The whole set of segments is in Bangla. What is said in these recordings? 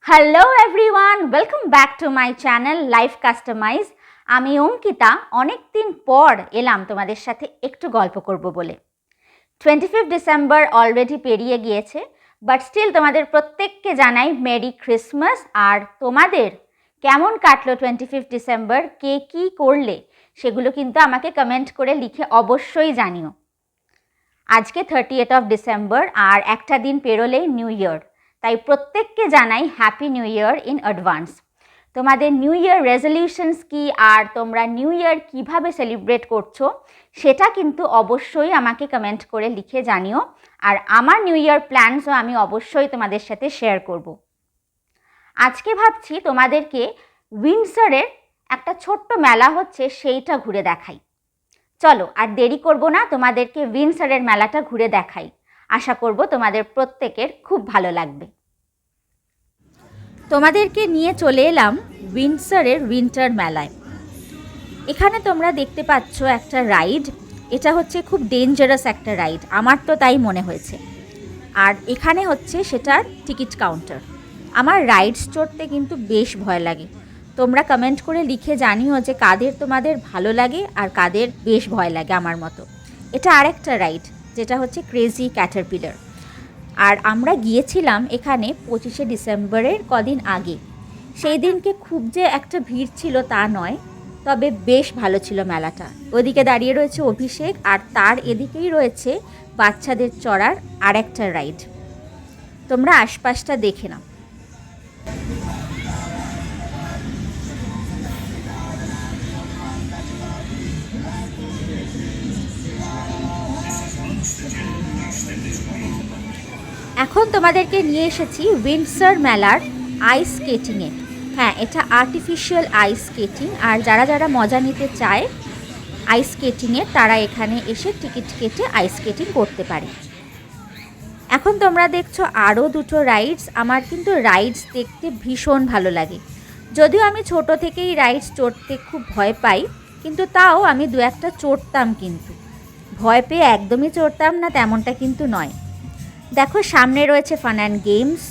Hello everyone, welcome back to my channel Life Customize. আমি অঙ্কিতা অনেক দিন পর এলাম তোমাদের সাথে একটু গল্প করব বলে। 25 ডিসেম্বর অলরেডি পেরিয়ে গিয়েছে, বাট স্টিল তোমাদের প্রত্যেককে জানাই মেরি ক্রিসমাস। আর তোমাদের কেমন কাটলো 25 ডিসেম্বর, কে কী করলে সেগুলো কিন্তু আমাকে কমেন্ট করে লিখে অবশ্যই জানিও। আজকে 30th ডিসেম্বর আর একটা দিন পেরোলেই নিউ ইয়ার, তাই প্রত্যেককে জানাই happy new year in advance. তোমাদের নিউ ইয়ার রেজলিউশনস কি আর তোমরা নিউ ইয়ার কীভাবে সেলিব্রেট করছো সেটা কিন্তু অবশ্যই আমাকে কমেন্ট করে লিখে জানিও। আর আমার নিউ ইয়ার প্ল্যানসও আমি অবশ্যই তোমাদের সাথে শেয়ার করব। আজকে ভাবছি তোমাদেরকে উইন্ডসরের একটা ছোট্ট মেলা হচ্ছে সেইটা ঘুরে দেখাই। চলো আর দেরি করব না, তোমাদেরকে উইন্ডসরের মেলাটা ঘুরে দেখাই। আশা করব তোমাদের প্রত্যেকের খুব ভালো লাগবে। তোমাদেরকে নিয়ে চলে এলাম উইন্ডসরের উইন্টার মেলায়। এখানে তোমরা দেখতে পাচ্ছ একটা রাইড, এটা হচ্ছে খুব ডেঞ্জারাস একটা রাইড, আমার তো তাই মনে হয়েছে। আর এখানে হচ্ছে সেটার টিকিট কাউন্টার। আমার রাইডস চড়তে কিন্তু বেশ ভয় লাগে। তোমরা কমেন্ট করে লিখে জানিও যে কাদের তোমাদের ভালো লাগে আর কাদের বেশ ভয় লাগে আমার মতো। এটা আরেকটা রাইড যেটা হচ্ছে ক্রেজি ক্যাটারপিলার। আর আমরা গিয়েছিলাম এখানে 25 ডিসেম্বরের কদিন আগে। সেই দিনকে খুব যে একটা ভিড় ছিল তা নয়, তবে বেশ ভালো ছিল মেলাটা। ওদিকে দাঁড়িয়ে রয়েছে অভিষেক আর তার এদিকেই রয়েছে বাচ্চাদের চড়ার আরেকটা রাইড। তোমরা আশপাশটা দেখে নাও। এখন তোমাদেরকে নিয়ে এসেছি উইন্ডসর মেলার আইস স্কেটিংয়ে। হ্যাঁ, এটা আর্টিফিশিয়াল আইস স্কেটিং, আর যারা যারা মজা নিতে চায় আইস স্কেটিংয়ে তারা এখানে এসে টিকিট কেটে আইস স্কেটিং করতে পারে। এখন তোমরা দেখছো আরও দুটো রাইডস। আমার কিন্তু রাইডস দেখতে ভীষণ ভালো লাগে, যদিও আমি ছোট থেকেই রাইডস চড়তে খুব ভয় পাই, কিন্তু তাও আমি দু একটা চড়তাম। কিন্তু ভয় পেয়ে একদমই চড়তাম না তেমনটা কিন্তু নয়। দেখো সামনে রয়েছে ফান অ্যান্ড গেমস,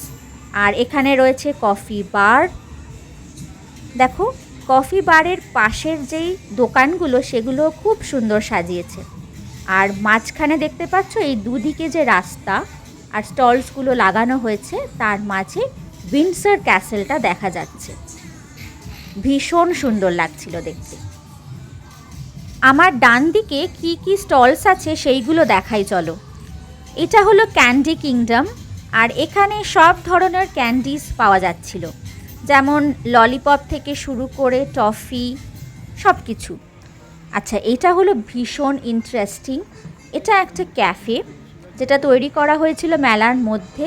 আর এখানে রয়েছে কফি বার। দেখো কফি বারের পাশের যেই দোকানগুলো সেগুলো খুব সুন্দর সাজিয়েছে। আর মাঝখানে দেখতে পাচ্ছ এই দুদিকে যে রাস্তা আর স্টলসগুলো লাগানো হয়েছে তার মাঝে উইন্ডসর ক্যাসেলটা দেখা যাচ্ছে। ভীষণ সুন্দর লাগছিল দেখতে। আমার ডান দিকে কি কি স্টলস আছে সেইগুলো দেখাই চলো। এটা হলো ক্যান্ডি কিংডম, আর এখানে সব ধরনের ক্যান্ডিস পাওয়া যাচ্ছিল, যেমন ললিপপ থেকে শুরু করে টফি সব কিছু। আচ্ছা, এটা হলো ভীষণ ইন্টারেস্টিং। এটা একটা ক্যাফে যেটা তৈরি করা হয়েছিল মেলার মধ্যে,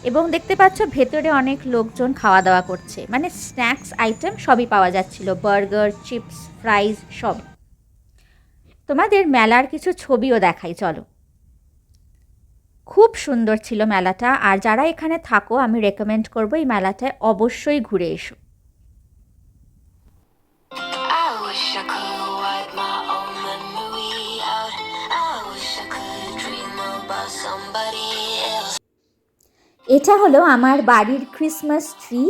এবং দেখতে পাচ্ছ ভেতরে অনেক লোকজন খাওয়া দাওয়া করছে, মানে স্ন্যাক্স আইটেম সবই পাওয়া যাচ্ছিল, বার্গার, চিপস, ফ্রাইজ সব। তোমাদের মেলার কিছু ছবিও দেখাই চলো। খুব সুন্দর ছিল মেলাটা, আর যারা এখানে থাকো আমি রেকমেন্ড করবো এই মেলাটায় অবশ্যই ঘুরে এসো। এটা হলো আমার বাড়ির ক্রিসমাস ট্রি।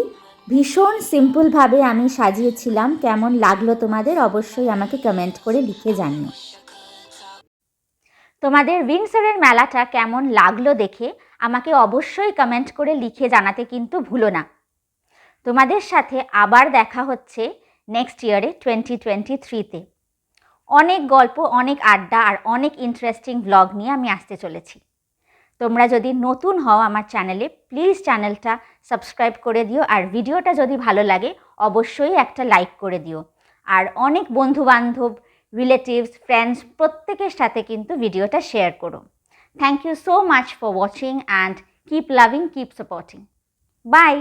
ভীষণ সিম্পলভাবে আমি সাজিয়েছিলাম। কেমন লাগলো তোমাদের অবশ্যই আমাকে কমেন্ট করে লিখে জানিও। তোমাদের উইন্ডসরের মেলাটা কেমন লাগলো দেখে আমাকে অবশ্যই কমেন্ট করে লিখে জানাতে কিন্তু ভুলো না। তোমাদের সাথে আবার দেখা হচ্ছে নেক্সট ইয়ারে 2023-তে। অনেক গল্প, অনেক আড্ডা আর অনেক ইন্টারেস্টিং ব্লগ নিয়ে আমি আসতে চলেছি। তোমরা যদি নতুন হও আমার চ্যানেলে, প্লিজ চ্যানেলটা সাবস্ক্রাইব করে দিও, আর ভিডিওটা যদি ভালো লাগে অবশ্যই একটা লাইক করে দিও। আর অনেক বন্ধুবান্ধব, রিলেটিভস, ফ্রেন্ডস প্রত্যেকের সাথে কিন্তু ভিডিওটা শেয়ার করো। Thank you so much for watching and keep loving, keep supporting. By.